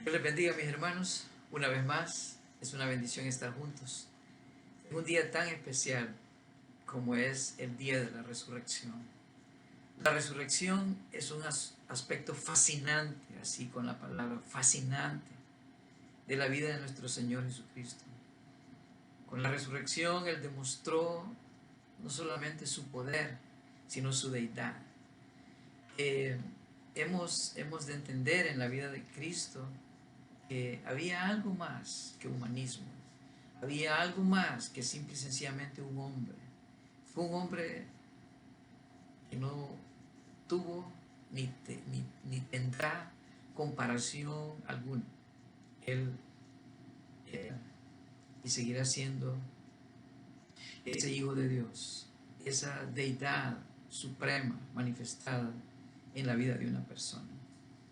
Dios les bendiga, mis hermanos. Una vez más, es una bendición estar juntos. Es un día tan especial como es el día de la resurrección. La resurrección es un aspecto fascinante, así con la palabra, fascinante, de la vida de nuestro Señor Jesucristo. Con la resurrección Él demostró no solamente su poder, sino su deidad. Eh, hemos de entender en la vida de Cristo que había algo más que humanismo, había algo más que simple y sencillamente un hombre. Fue un hombre que no tuvo ni tendrá comparación alguna. Él era y seguirá siendo ese Hijo de Dios, esa deidad suprema manifestada en la vida de una persona.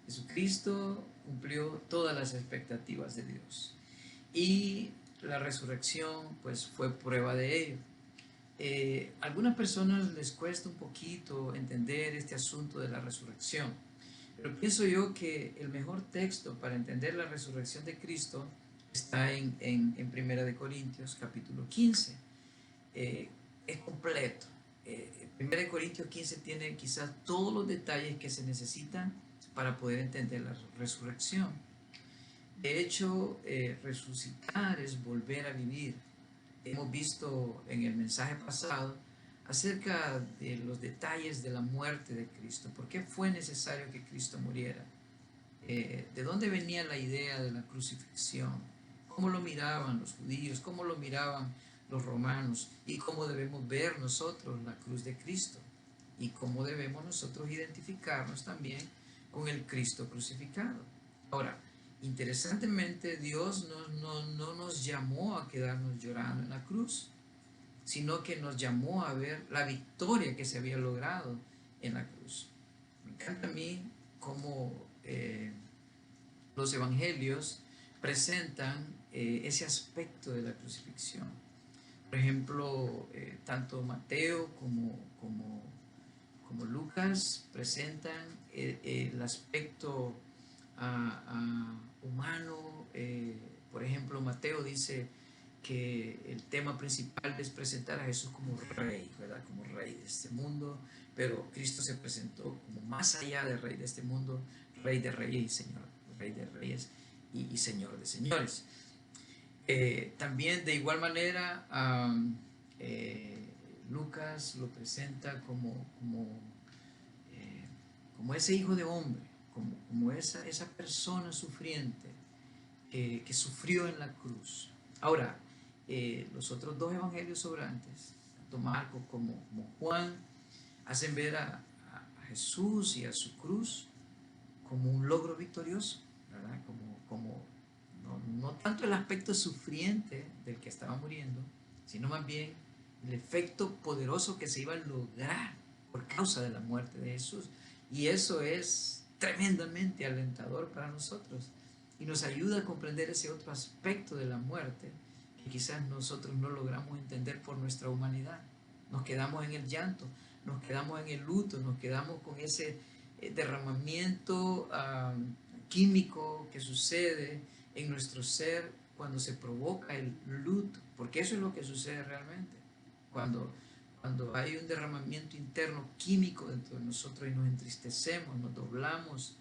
Jesucristo cumplió todas las expectativas de Dios y la resurrección pues fue prueba de ello. Algunas personas les cuesta un poquito entender este asunto de la resurrección, pero pienso yo que el mejor texto para entender la resurrección de Cristo está en Primera de Corintios capítulo 15. Es completo. Primera de Corintios 15 tiene quizás todos los detalles que se necesitan para poder entender la resurrección. De hecho, resucitar es volver a vivir. Hemos visto en el mensaje pasado acerca de los detalles de la muerte de Cristo. ¿Por qué fue necesario que Cristo muriera? ¿De dónde venía la idea de la crucifixión? ¿Cómo lo miraban los judíos? ¿Cómo lo miraban los romanos? ¿Y cómo debemos ver nosotros la cruz de Cristo? ¿Y cómo debemos nosotros identificarnos también con el Cristo crucificado? Ahora, interesantemente, Dios no nos llamó a quedarnos llorando en la cruz, sino que nos llamó a ver la victoria que se había logrado en la cruz. Me encanta a mí cómo los evangelios presentan ese aspecto de la crucifixión. Por ejemplo, tanto Mateo como Lucas presentan el aspecto humano. Por ejemplo, Mateo dice que el tema principal es presentar a Jesús como rey, ¿verdad? Como rey de este mundo, pero Cristo se presentó como más allá de rey de este mundo, rey de reyes y señor, rey de reyes y señor de señores. También de igual manera, eh, Lucas lo presenta como ese hijo de hombre, como esa persona sufriente que sufrió en la cruz. Ahora, los otros dos evangelios sobrantes, tanto Marcos como Juan, hacen ver a Jesús y a su cruz como un logro victorioso, ¿verdad? No tanto el aspecto sufriente del que estaba muriendo, sino más bien el efecto poderoso que se iba a lograr por causa de la muerte de Jesús. Y eso es tremendamente alentador para nosotros y nos ayuda a comprender ese otro aspecto de la muerte que quizás nosotros no logramos entender por nuestra humanidad. Nos quedamos en el llanto, nos quedamos en el luto, nos quedamos con ese derramamiento químico que sucede en nuestro ser cuando se provoca el luto, porque eso es lo que sucede realmente. Cuando, cuando hay un derramamiento interno químico dentro de nosotros y nos entristecemos, nos doblamos,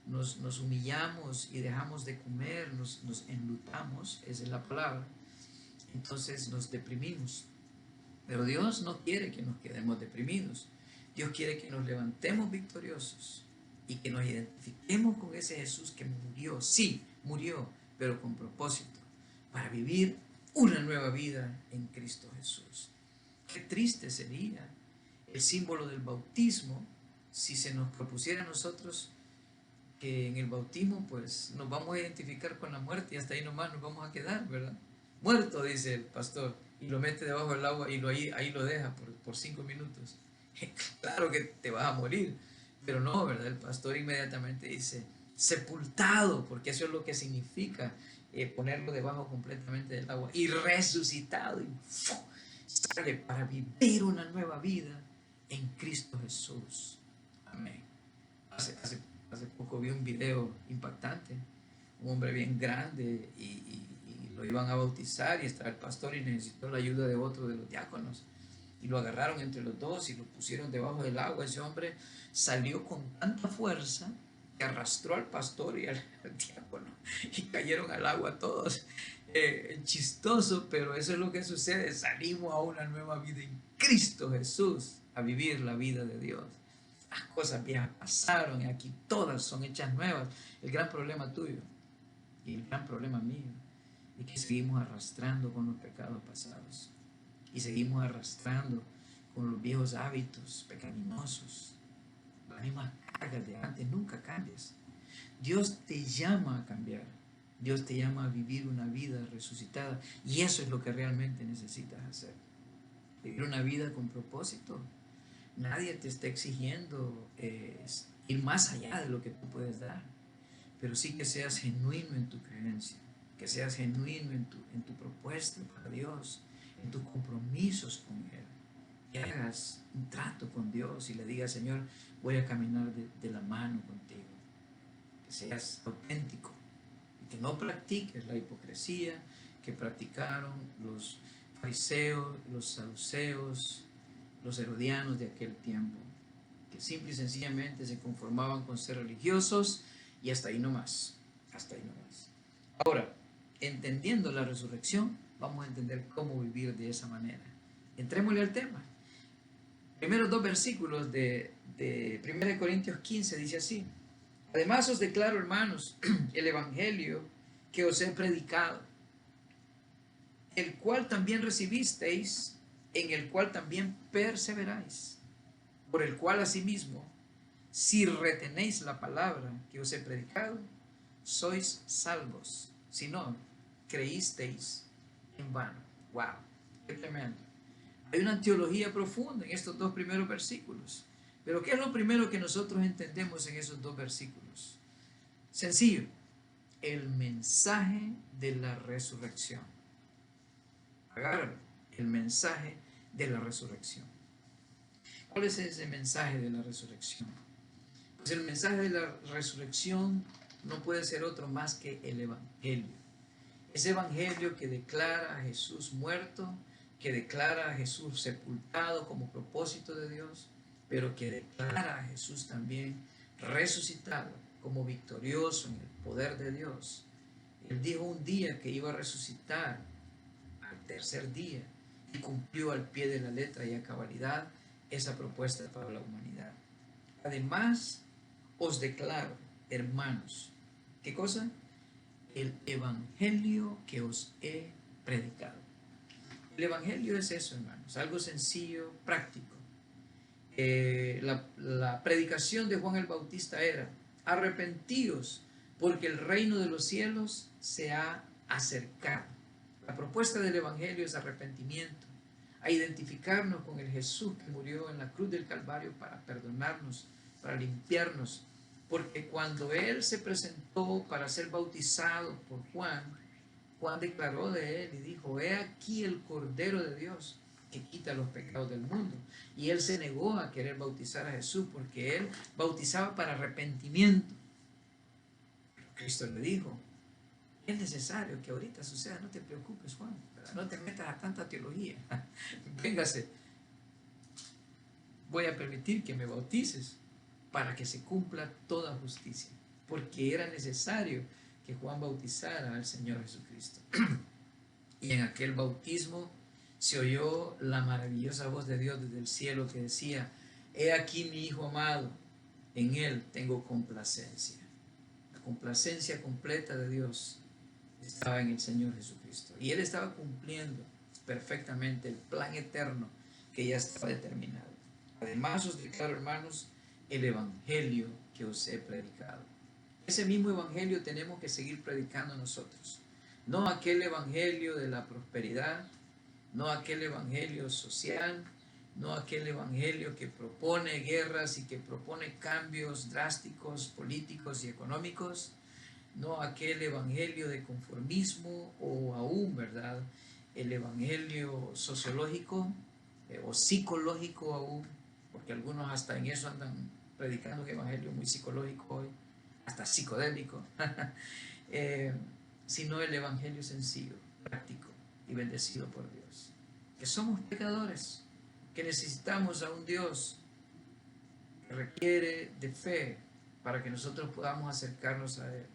nos humillamos y dejamos de comer, nos enlutamos, esa es la palabra, entonces nos deprimimos. Pero Dios no quiere que nos quedemos deprimidos. Dios quiere que nos levantemos victoriosos y que nos identifiquemos con ese Jesús que murió. Sí, murió, pero con propósito, para vivir una nueva vida en Cristo Jesús. Qué triste sería el símbolo del bautismo si se nos propusiera a nosotros que en el bautismo pues nos vamos a identificar con la muerte y hasta ahí nomás nos vamos a quedar, ¿verdad? Muerto, dice el pastor, y lo mete debajo del agua y ahí lo deja por 5 minutos. Claro que te vas a morir, pero no, ¿verdad? El pastor inmediatamente dice, sepultado, porque eso es lo que significa ponerlo debajo completamente del agua, y resucitado, y ¡fu! Sale para vivir una nueva vida en Cristo Jesús. Amén. Hace, hace, hace poco vi un video impactante un hombre bien grande, y lo iban a bautizar, y estaba el pastor y necesitó la ayuda de otro de los diáconos. Y lo agarraron entre los dos y lo pusieron debajo del agua. Ese hombre salió con tanta fuerza que arrastró al pastor y al diácono y cayeron al agua todos. Chistoso, pero eso es lo que sucede. Salimos a una nueva vida en Cristo Jesús, a vivir la vida de Dios. Las cosas viejas pasaron y aquí todas son hechas nuevas. El gran problema tuyo y el gran problema mío es que seguimos arrastrando con los pecados pasados y seguimos arrastrando con los viejos hábitos pecaminosos, las mismas cargas de antes. Nunca cambies. Dios te llama a cambiar. Dios te llama a vivir una vida resucitada, y eso es lo que realmente necesitas hacer. Vivir una vida con propósito. Nadie te está exigiendo ir más allá de lo que tú puedes dar, pero sí que seas genuino en tu creencia, que seas genuino en tu propuesta para Dios, en tus compromisos con Él, que hagas un trato con Dios y le digas: Señor, voy a caminar de la mano contigo. Que seas auténtico y que no practiques la hipocresía que practicaron los fariseos, los saduceos, los herodianos de aquel tiempo, que simple y sencillamente se conformaban con ser religiosos y hasta ahí nomás, hasta ahí nomás. Ahora, entendiendo la resurrección, vamos a entender cómo vivir de esa manera. Entrémosle al tema. Primeros dos versículos de 1 Corintios 15 dice así: además os declaro, hermanos, el evangelio que os he predicado, el cual también recibisteis, en el cual también perseveráis, por el cual asimismo, si retenéis la palabra que os he predicado, sois salvos. Si no, creísteis en vano. ¡Wow! ¡Qué tremendo! Hay una teología profunda en estos dos primeros versículos. Pero ¿qué es lo primero que nosotros entendemos en esos dos versículos? Sencillo: el mensaje de la resurrección. Agárralo, el mensaje de la resurrección. ¿Cuál es ese mensaje de la resurrección? Pues el mensaje de la resurrección no puede ser otro más que el evangelio. Ese evangelio que declara a Jesús muerto, que declara a Jesús sepultado como propósito de Dios, pero que declara a Jesús también resucitado como victorioso en el poder de Dios. Él dijo un día que iba a resucitar al tercer día, y cumplió al pie de la letra y a cabalidad esa propuesta para la humanidad. Además, os declaro, hermanos, ¿qué cosa? El evangelio que os he predicado. El evangelio es eso, hermanos, algo sencillo, práctico. La predicación de Juan el Bautista era: arrepentíos, porque el reino de los cielos se ha acercado. La propuesta del evangelio es arrepentimiento, a identificarnos con el Jesús que murió en la cruz del Calvario para perdonarnos, para limpiarnos. Porque cuando Él se presentó para ser bautizado por Juan, Juan declaró de Él y dijo: he aquí el Cordero de Dios que quita los pecados del mundo. Y Él se negó a querer bautizar a Jesús porque Él bautizaba para arrepentimiento. Pero Cristo le dijo: es necesario que ahorita suceda, no te preocupes, Juan, ¿verdad? No te metas a tanta teología. Véngase, voy a permitir que me bautices para que se cumpla toda justicia, porque era necesario que Juan bautizara al Señor Jesucristo. Y en aquel bautismo se oyó la maravillosa voz de Dios desde el cielo que decía: he aquí mi Hijo amado, en Él tengo complacencia. La complacencia completa de Dios estaba en el Señor Jesucristo, y Él estaba cumpliendo perfectamente el plan eterno que ya estaba determinado. Además os declaro, hermanos, el evangelio que os he predicado. Ese mismo evangelio tenemos que seguir predicando nosotros. No aquel evangelio de la prosperidad, no aquel evangelio social, no aquel evangelio que propone guerras y que propone cambios drásticos políticos y económicos, no aquel evangelio de conformismo, o aún, ¿verdad?, el evangelio sociológico o psicológico aún, porque algunos hasta en eso andan predicando un evangelio muy psicológico hoy, hasta psicodélico. eh, sino el Evangelio sencillo, práctico y bendecido por Dios. Que somos pecadores, que necesitamos a un Dios que requiere de fe para que nosotros podamos acercarnos a Él.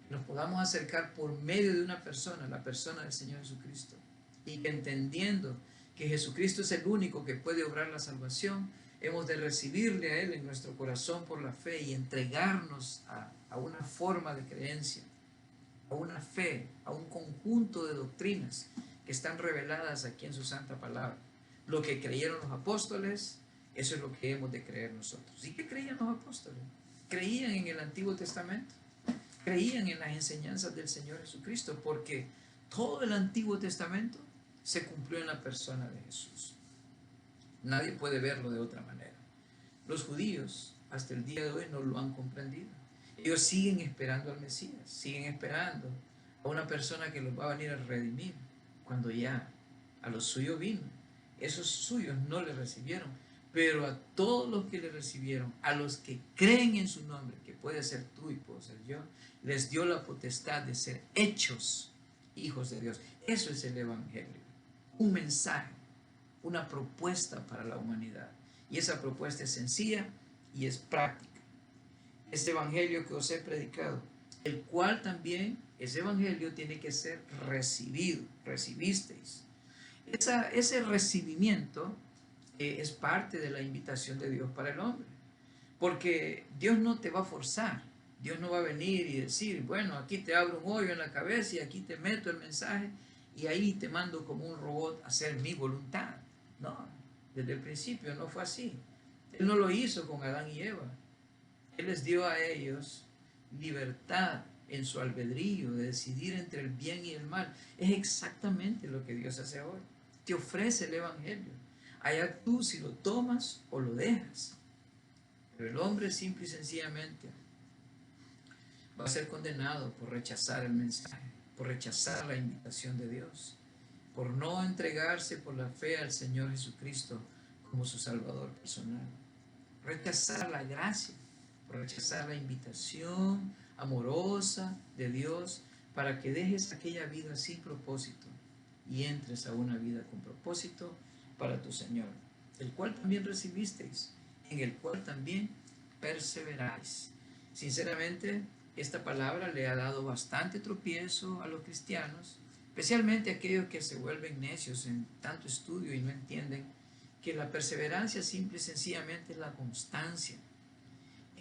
Nos podamos acercar por medio de una persona, la persona del Señor Jesucristo. Y que entendiendo que Jesucristo es el único que puede obrar la salvación, hemos de recibirle a Él en nuestro corazón por la fe y entregarnos a una forma de creencia, a una fe, a un conjunto de doctrinas que están reveladas aquí en su santa palabra. Lo que creyeron los apóstoles, eso es lo que hemos de creer nosotros. ¿Y qué creían los apóstoles? Creían en el Antiguo Testamento, creían en las enseñanzas del Señor Jesucristo, porque todo el Antiguo Testamento se cumplió en la persona de Jesús. Nadie puede verlo de otra manera. Los judíos hasta el día de hoy no lo han comprendido. Ellos siguen esperando al Mesías, siguen esperando a una persona que los va a venir a redimir, cuando ya a los suyos vino. Esos suyos no le recibieron, pero a todos los que le recibieron, a los que creen en su nombre, que puede ser tú y puedo ser yo, les dio la potestad de ser hechos hijos de Dios. Eso es el Evangelio, un mensaje, una propuesta para la humanidad. Y esa propuesta es sencilla y es práctica. Este evangelio que os he predicado, el cual también, ese evangelio tiene que ser recibido, recibisteis. Ese recibimiento es parte de la invitación de Dios para el hombre, porque Dios no te va a forzar, Dios no va a venir y decir, bueno, aquí te abro un hoyo en la cabeza y aquí te meto el mensaje y ahí te mando como un robot a hacer mi voluntad. No, desde el principio no fue así. Él no lo hizo con Adán y Eva. Él les dio a ellos libertad en su albedrío de decidir entre el bien y el mal. Es exactamente lo que Dios hace ahora. Te ofrece el Evangelio. Allá tú si lo tomas o lo dejas. Pero el hombre simple y sencillamente va a ser condenado por rechazar el mensaje, por rechazar la invitación de Dios, por no entregarse por la fe al Señor Jesucristo como su Salvador personal. Rechazar la gracia, rechazar la invitación amorosa de Dios para que dejes aquella vida sin propósito y entres a una vida con propósito para tu Señor, el cual también recibisteis, en el cual también perseveráis. Sinceramente, esta palabra le ha dado bastante tropiezo a los cristianos, especialmente a aquellos que se vuelven necios en tanto estudio y no entienden que la perseverancia simple y sencillamente es la constancia.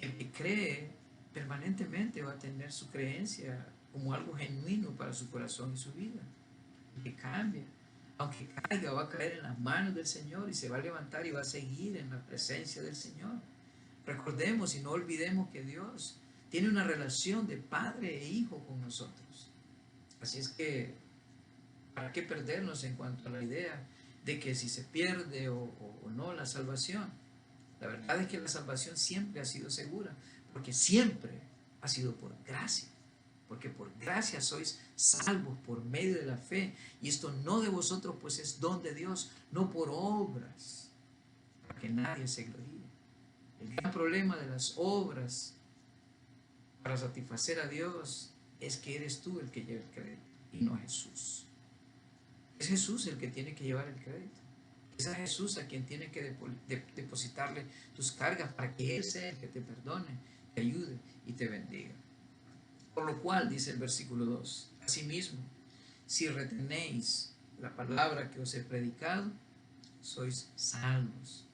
El que cree permanentemente va a tener su creencia como algo genuino para su corazón y su vida. El que cambia, aunque caiga, va a caer en las manos del Señor y se va a levantar y va a seguir en la presencia del Señor. Recordemos y no olvidemos que Dios tiene una relación de padre e hijo con nosotros. Así es que, ¿para qué perdernos en cuanto a la idea de que si se pierde o no la salvación? La verdad es que la salvación siempre ha sido segura, porque siempre ha sido por gracia, porque por gracia sois salvos por medio de la fe, y esto no de vosotros, pues es don de Dios, no por obras, para que nadie se gloríe. El gran problema de las obras para satisfacer a Dios es que eres tú el que lleva el crédito y no Jesús. Es Jesús el que tiene que llevar el crédito. Es a Jesús a quien tiene que depositarle tus cargas para que Él sea el que te perdone, te ayude y te bendiga. Por lo cual, dice el versículo 2, asimismo, si retenéis la palabra que os he predicado, sois salvos.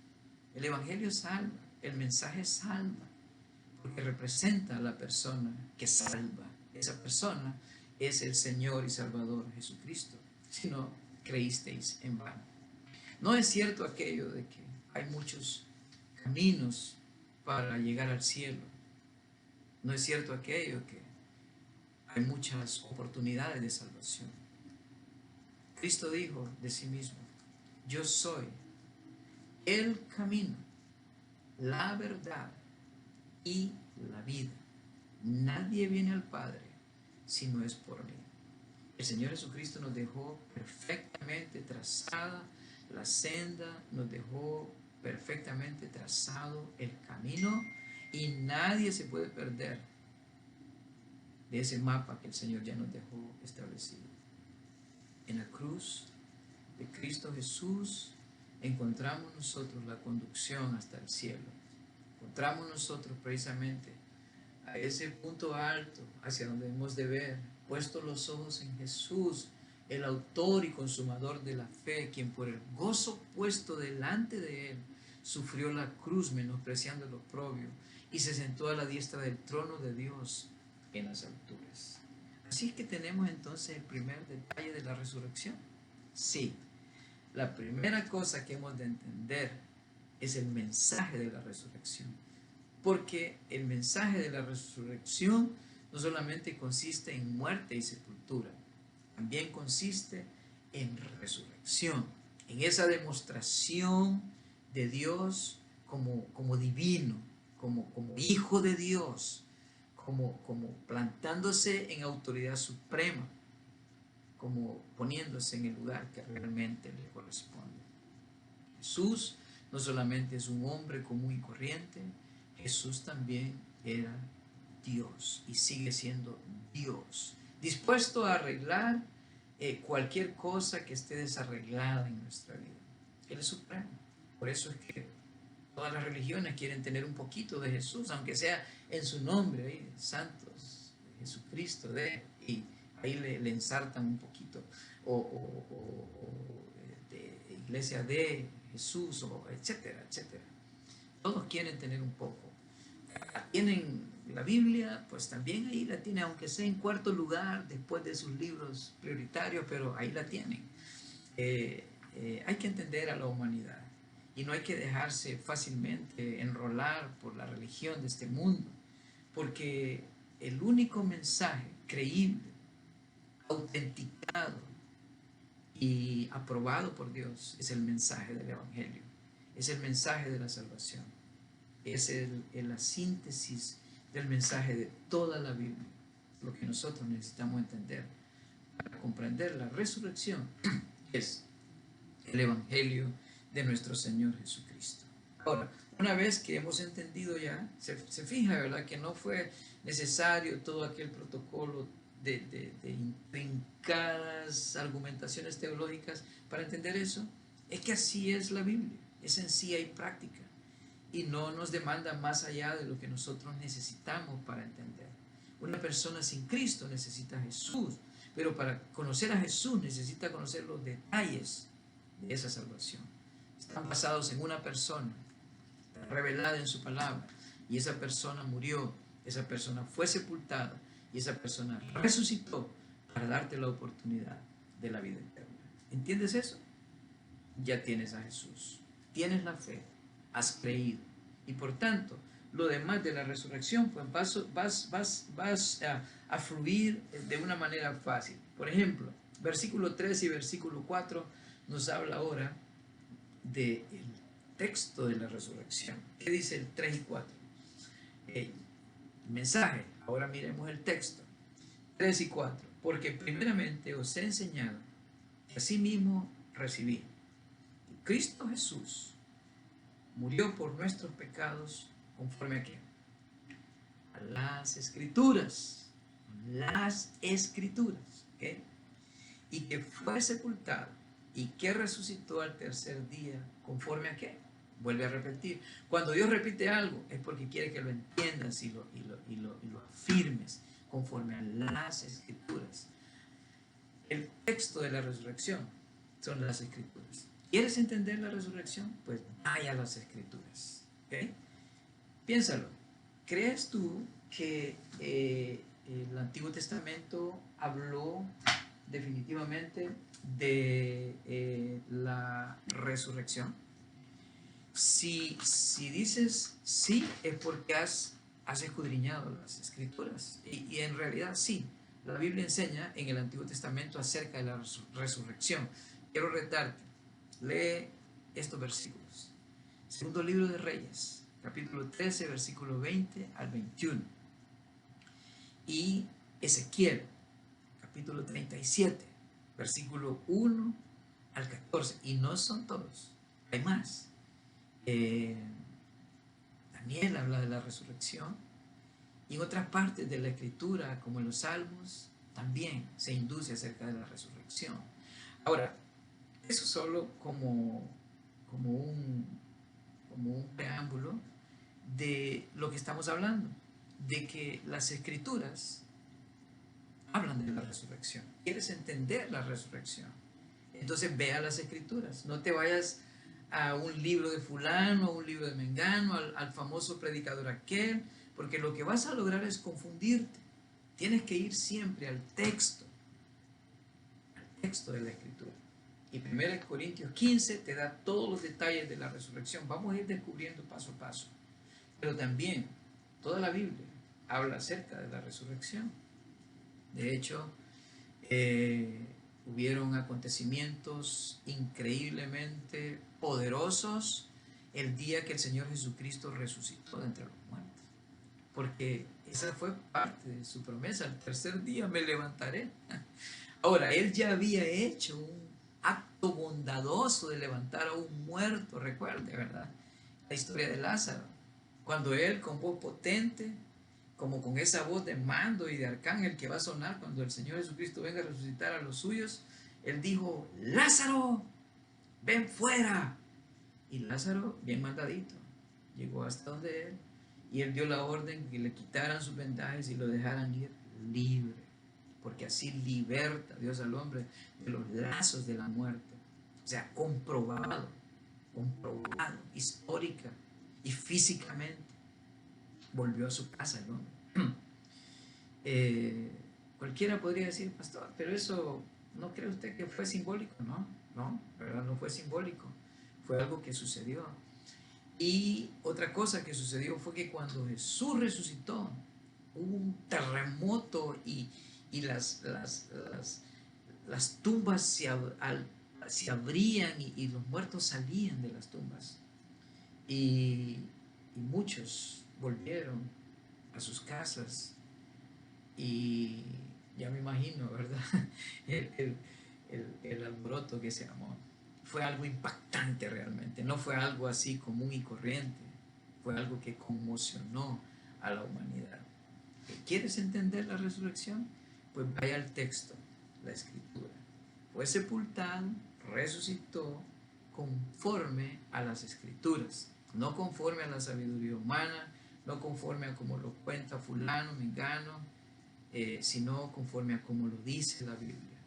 El Evangelio salva, el mensaje salva, porque representa a la persona que salva. Esa persona es el Señor y Salvador Jesucristo, si no creísteis en vano. No es cierto aquello de que hay muchos caminos para llegar al cielo. No es cierto aquello que hay muchas oportunidades de salvación. Cristo dijo de sí mismo, yo soy el camino, la verdad y la vida. Nadie viene al Padre si no es por mí. El Señor Jesucristo nos dejó perfectamente trazada la senda, nos dejó perfectamente trazado el camino y nadie se puede perder de ese mapa que el Señor ya nos dejó establecido. En la cruz de Cristo Jesús encontramos nosotros la conducción hasta el cielo. Encontramos nosotros precisamente a ese punto alto hacia donde hemos de ver, puesto los ojos en Jesús, el autor y consumador de la fe, quien por el gozo puesto delante de él sufrió la cruz menospreciando el oprobio y se sentó a la diestra del trono de Dios en las alturas. Así que tenemos entonces el primer detalle de la resurrección. Sí, la primera cosa que hemos de entender es el mensaje de la resurrección. Porque el mensaje de la resurrección no solamente consiste en muerte y sepultura, también consiste en resurrección, en esa demostración de Dios como divino, como hijo de Dios, como plantándose en autoridad suprema, como poniéndose en el lugar que realmente le corresponde. Jesús no solamente es un hombre común y corriente, Jesús también era Dios y sigue siendo Dios, dispuesto a arreglar cualquier cosa que esté desarreglada en nuestra vida. Él es supremo. Por eso es que todas las religiones quieren tener un poquito de Jesús, aunque sea en su nombre, ahí, santos, Jesucristo, y ahí le ensartan un poquito, o de iglesia de Jesús, o etcétera, etcétera. Todos quieren tener un poco. Tienen la Biblia, pues también ahí la tienen, aunque sea en cuarto lugar después de sus libros prioritarios, pero ahí la tienen. Hay que entender a la humanidad y no hay que dejarse fácilmente enrolar por la religión de este mundo, porque el único mensaje creíble, autenticado y aprobado por Dios es el mensaje del Evangelio, es el mensaje de la salvación, es la síntesis del mensaje de toda la Biblia, lo que nosotros necesitamos entender para comprender la resurrección es el Evangelio de nuestro Señor Jesucristo. Ahora, una vez que hemos entendido ya, se fija, ¿verdad?, que no fue necesario todo aquel protocolo de intrincadas argumentaciones teológicas para entender eso. Es que así es la Biblia, es sencilla y práctica y no nos demanda más allá de lo que nosotros necesitamos para entender. Una persona sin Cristo necesita a Jesús, pero para conocer a Jesús necesita conocer los detalles de esa salvación. Están basados en una persona revelada en su palabra, y esa persona murió, esa persona fue sepultada y esa persona resucitó para darte la oportunidad de la vida eterna. ¿Entiendes eso? Ya tienes a Jesús, tienes la fe, has creído, y por tanto lo demás de la resurrección pues vas a fluir de una manera fácil. Por ejemplo, versículo 3 y versículo 4 nos habla ahora del texto de la resurrección. ¿Qué dice el 3 y 4? El mensaje. Ahora miremos el texto. 3 y 4. Porque primeramente os he enseñado y asimismo recibí que Cristo Jesús murió por nuestros pecados conforme a qué? A las Escrituras. Las Escrituras. ¿Okay? Y que fue sepultado y que resucitó al tercer día conforme a qué? Vuelve a repetir. Cuando Dios repite algo es porque quiere que lo entiendas y lo afirmes conforme a las Escrituras. El texto de la resurrección son las Escrituras. ¿Quieres entender la resurrección? Pues vaya a las Escrituras. ¿Okay? Piénsalo. ¿Crees tú que el Antiguo Testamento habló definitivamente de la resurrección? Si dices sí, es porque has escudriñado las Escrituras. Y en realidad sí, la Biblia enseña en el Antiguo Testamento acerca de la resurrección. Quiero retarte, lee estos versículos. Segundo libro de Reyes, capítulo 13, versículo 20 al 21. Y Ezequiel, capítulo 37, versículo 1 al 14. Y no son todos, hay más. Daniel habla de la resurrección Y en otras partes de la Escritura, como en los Salmos, también se induce acerca de la resurrección. Ahora, eso solo como un, como un preámbulo de lo que estamos hablando, de que las Escrituras hablan de la resurrección. ¿Quieres entender la resurrección? Entonces vea las Escrituras. No te vayas a un libro de fulano, a un libro de mengano, al famoso predicador aquel, porque lo que vas a lograr es confundirte. Tienes que ir siempre al texto de la Escritura. Y 1 Corintios 15 te da todos los detalles de la resurrección. Vamos a ir descubriendo paso a paso. Pero también toda la Biblia habla acerca de la resurrección. De hecho, hubieron acontecimientos increíblemente poderosos el día que el Señor Jesucristo resucitó de entre los muertos. Porque esa fue parte de su promesa. Al tercer día me levantaré. Ahora, Él ya había hecho un acto bondadoso de levantar a un muerto, recuerde, ¿verdad? La historia de Lázaro. Cuando Él con voz potente, como con esa voz de mando y de arcángel que va a sonar cuando el Señor Jesucristo venga a resucitar a los suyos, Él dijo, Lázaro, ven fuera. Y Lázaro, bien mandadito, llegó hasta donde Él y Él dio la orden que le quitaran sus vendajes y lo dejaran ir libre, porque así liberta Dios al hombre de los lazos de la muerte. O sea, comprobado, histórica y físicamente. Volvió a su casa el hombre. Cualquiera podría decir, pastor, pero eso, ¿no cree usted que fue simbólico? No, no, ¿verdad? No fue simbólico, fue algo que sucedió. Y otra cosa que sucedió fue que cuando Jesús resucitó, hubo un terremoto y las tumbas se abrían y los muertos salían de las tumbas. Y muchos volvieron a sus casas y ya me imagino, ¿verdad? El alboroto que se armó. Fue algo impactante realmente, no fue algo así común y corriente, fue algo que conmocionó a la humanidad. ¿Quieres entender la resurrección? Pues vaya al texto, la escritura. Fue sepultado, resucitó conforme a las escrituras, no conforme a la sabiduría humana, no conforme a como lo cuenta fulano, mengano, sino conforme a como lo dice la Biblia.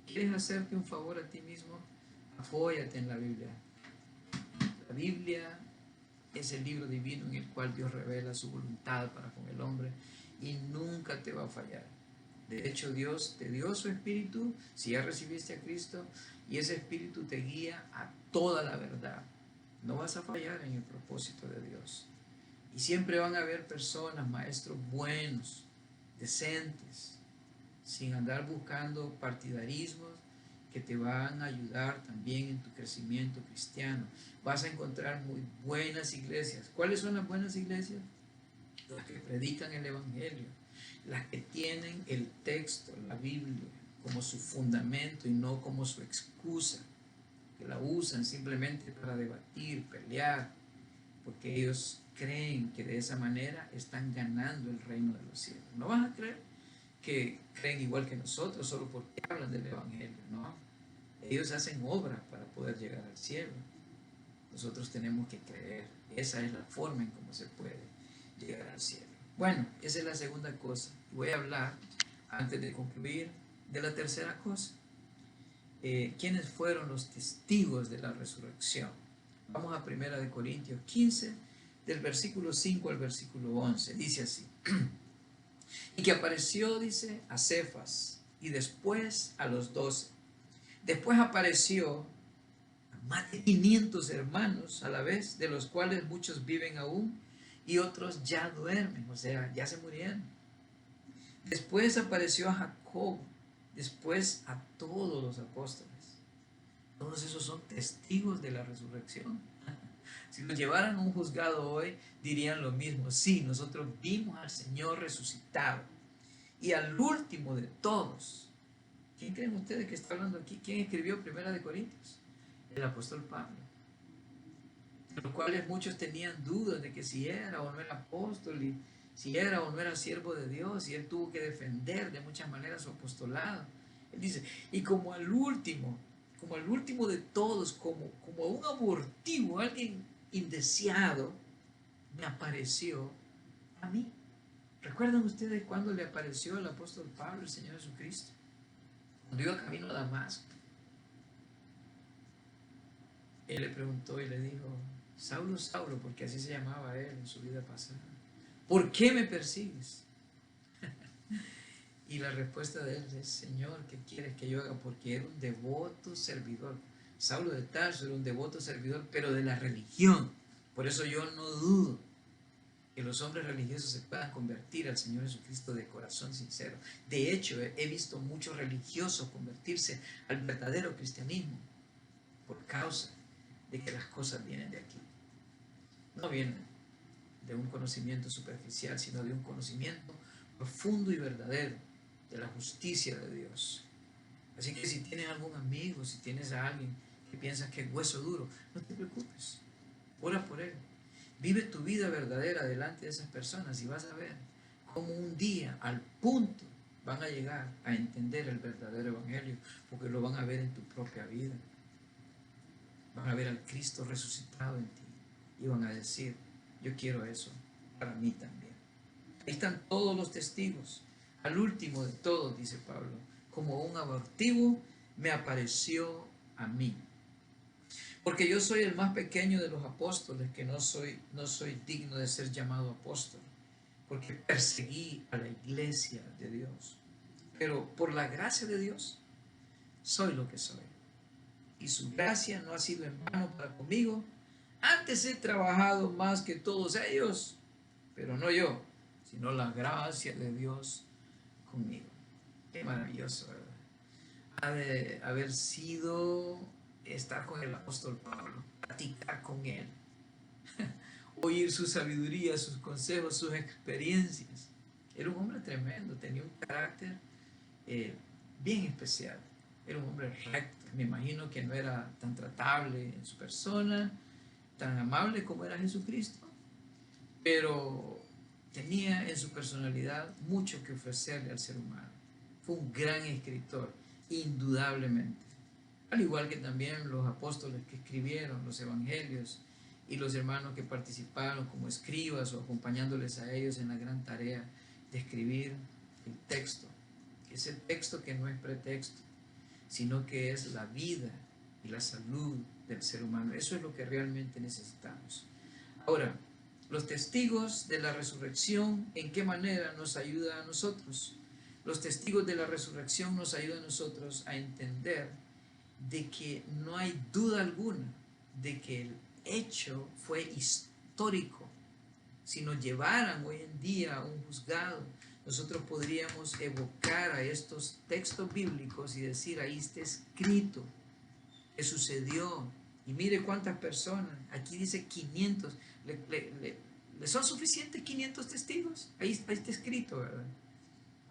¿Quieres hacerte un favor a ti mismo? Apóyate en la Biblia. La Biblia es el libro divino en el cual Dios revela su voluntad para con el hombre y nunca te va a fallar. De hecho, Dios te dio su espíritu si ya recibiste a Cristo y ese espíritu te guía a toda la verdad. No vas a fallar en el propósito de Dios. Y siempre van a haber personas, maestros buenos, decentes, sin andar buscando partidarismos que te van a ayudar también en tu crecimiento cristiano. Vas a encontrar muy buenas iglesias. ¿Cuáles son las buenas iglesias? Las que predican el Evangelio, las que tienen el texto, la Biblia, como su fundamento y no como su excusa, que la usan simplemente para debatir, pelear, porque ellos creen que de esa manera están ganando el reino de los cielos. No vas a creer que creen igual que nosotros solo porque hablan del Evangelio, ¿no? Ellos hacen obras para poder llegar al cielo. Nosotros tenemos que creer. Esa es la forma en cómo se puede llegar al cielo. Bueno, esa es la segunda cosa. Voy a hablar, antes de concluir, de la tercera cosa. ¿Quiénes fueron los testigos de la resurrección? Vamos a 1 Corintios 15, del versículo 5 al versículo 11. Dice así. Y que apareció, dice, a Cefas y después a los 12. Después apareció a más de 500 hermanos a la vez, de los cuales muchos viven aún y otros ya duermen, o sea, ya se murieron. Después apareció a Jacob, después a todos los apóstoles. Todos esos son testigos de la resurrección. Si los llevaran a un juzgado hoy, dirían lo mismo. Sí, nosotros vimos al Señor resucitado. Y al último de todos, ¿quién creen ustedes que está hablando aquí? ¿Quién escribió 1 Corintios? El apóstol Pablo. De los cuales muchos tenían dudas de que si era o no era apóstol si era o no era siervo de Dios, y él tuvo que defender de muchas maneras su apostolado. Él dice, y como al último de todos, como un abortivo, alguien indeseado, me apareció a mí. ¿Recuerdan ustedes cuando le apareció al apóstol Pablo, el Señor Jesucristo? Cuando iba camino a Damasco. Él le preguntó y le dijo, Saulo, Saulo, porque así se llamaba él en su vida pasada, ¿por qué me persigues? Y la respuesta de él es, Señor, ¿qué quieres que yo haga? Porque era un devoto servidor. Saulo de Tarso era un devoto servidor, pero de la religión. Por eso yo no dudo que los hombres religiosos se puedan convertir al Señor Jesucristo de corazón sincero. De hecho, he visto muchos religiosos convertirse al verdadero cristianismo por causa de que las cosas vienen de aquí. No vienen de un conocimiento superficial, sino de un conocimiento profundo y verdadero de la justicia de Dios. Así que si tienes algún amigo, si tienes a alguien que piensas que es hueso duro, no te preocupes, ora por él. Vive tu vida verdadera delante de esas personas y vas a ver cómo un día, al punto, van a llegar a entender el verdadero evangelio, porque lo van a ver en tu propia vida. Van a ver al Cristo resucitado en ti y van a decir, yo quiero eso para mí también. Ahí están todos los testigos. Al último de todos, dice Pablo, como un abortivo me apareció a mí. Porque yo soy el más pequeño de los apóstoles, que no soy digno de ser llamado apóstol, porque perseguí a la iglesia de Dios. Pero por la gracia de Dios, soy lo que soy. Y su gracia no ha sido en vano para conmigo. Antes he trabajado más que todos ellos, pero no yo, sino la gracia de Dios conmigo. Qué maravilloso, ¿verdad? Ha de haber sido estar con el apóstol Pablo, platicar con él, oír su sabiduría, sus consejos, sus experiencias. Era un hombre tremendo, tenía un carácter bien especial. Era un hombre recto. Me imagino que no era tan tratable en su persona, tan amable como era Jesucristo, pero tenía en su personalidad mucho que ofrecerle al ser humano. Fue un gran escritor, indudablemente. Al igual que también los apóstoles que escribieron los evangelios y los hermanos que participaron como escribas o acompañándoles a ellos en la gran tarea de escribir el texto, que es el texto que no es pretexto, sino que es la vida y la salud del ser humano. Eso es lo que realmente necesitamos. Ahora, los testigos de la resurrección, ¿en qué manera nos ayuda a nosotros? Los testigos de la resurrección nos ayudan a nosotros a entender de que no hay duda alguna de que el hecho fue histórico. Si nos llevaran hoy en día a un juzgado, nosotros podríamos evocar a estos textos bíblicos y decir, ahí está escrito que sucedió. Y mire cuántas personas, aquí dice 500, ¿le son suficientes 500 testigos? Ahí está escrito, ¿verdad?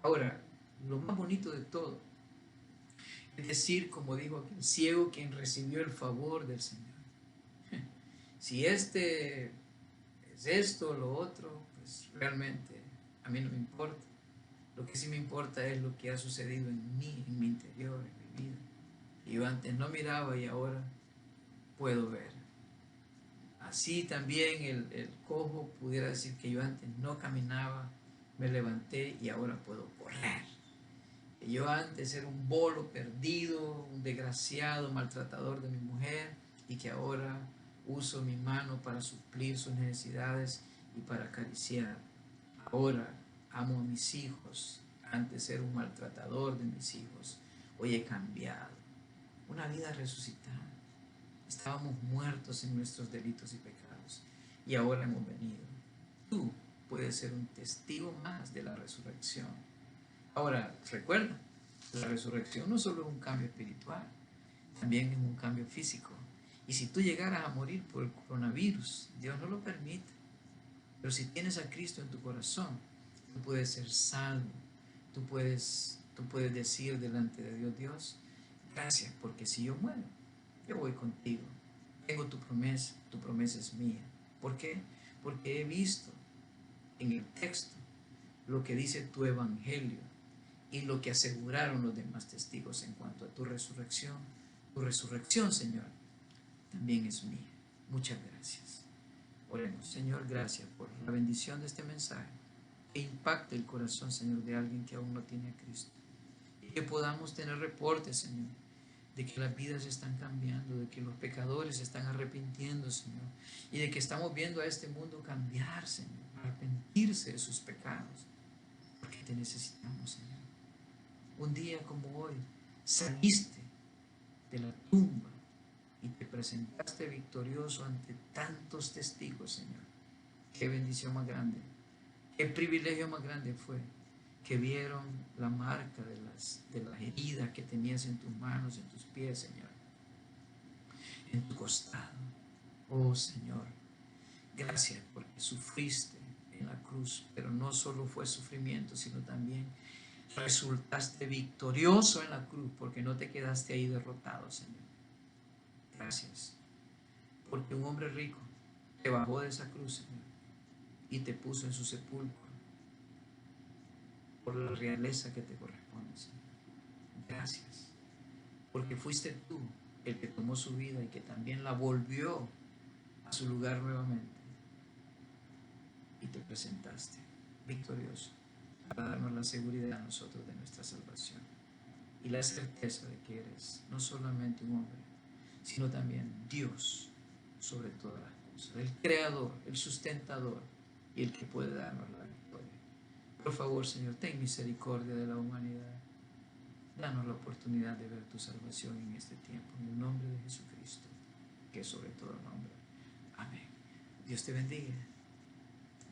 Ahora, lo más bonito de todo, es decir, como dijo aquel ciego, quien recibió el favor del Señor. Si este es esto o lo otro, pues realmente a mí no me importa. Lo que sí me importa es lo que ha sucedido en mí, en mi interior, en mi vida. Y yo antes no miraba y ahora puedo ver. Así también el cojo pudiera decir que yo antes no caminaba, me levanté y ahora puedo correr. Que yo antes era un bolo perdido, un desgraciado, maltratador de mi mujer, y que ahora uso mi mano para suplir sus necesidades y para acariciar. Ahora amo a mis hijos, antes era un maltratador de mis hijos, hoy he cambiado. Una vida resucitada. Estábamos muertos en nuestros delitos y pecados y ahora hemos venido. Tú puedes ser un testigo más de la resurrección. Ahora, recuerda, la resurrección no solo es un cambio espiritual, también es un cambio físico. Y si tú llegaras a morir por el coronavirus, Dios no lo permite. Pero si tienes a Cristo en tu corazón, tú puedes ser salvo. Tú puedes decir delante de Dios, Dios, gracias, porque si yo muero, yo voy contigo. Tengo tu promesa es mía. ¿Por qué? Porque he visto en el texto lo que dice tu evangelio y lo que aseguraron los demás testigos en cuanto a tu resurrección. Tu resurrección, Señor, también es mía. Muchas gracias. Oremos. Señor, gracias por la bendición de este mensaje que impacte el corazón, Señor, de alguien que aún no tiene a Cristo. Y que podamos tener reportes, Señor, de que las vidas están cambiando, de que los pecadores se están arrepintiendo, Señor, y de que estamos viendo a este mundo cambiar, Señor, arrepentirse de sus pecados, porque te necesitamos, Señor. Un día como hoy saliste de la tumba y te presentaste victorioso ante tantos testigos, Señor. Qué bendición más grande, qué privilegio más grande fue que vieron la marca de las heridas que tenías en tus manos, en tus pies, Señor, en tu costado. Oh Señor, gracias porque sufriste en la cruz, pero no solo fue sufrimiento, sino también resultaste victorioso en la cruz porque no te quedaste ahí derrotado, Señor. Gracias porque un hombre rico te bajó de esa cruz, Señor, y te puso en su sepulcro por la realeza que te corresponde, Señor. Gracias porque fuiste tú el que tomó su vida y que también la volvió a su lugar nuevamente y te presentaste victorioso para darnos la seguridad a nosotros de nuestra salvación y la certeza de que eres no solamente un hombre, sino también Dios sobre todas las cosas, el creador, el sustentador y el que puede darnos la victoria. Por favor, Señor, ten misericordia de la humanidad. Danos la oportunidad de ver tu salvación en este tiempo, en el nombre de Jesucristo, que es sobre todo nombre. Amén. Dios te bendiga.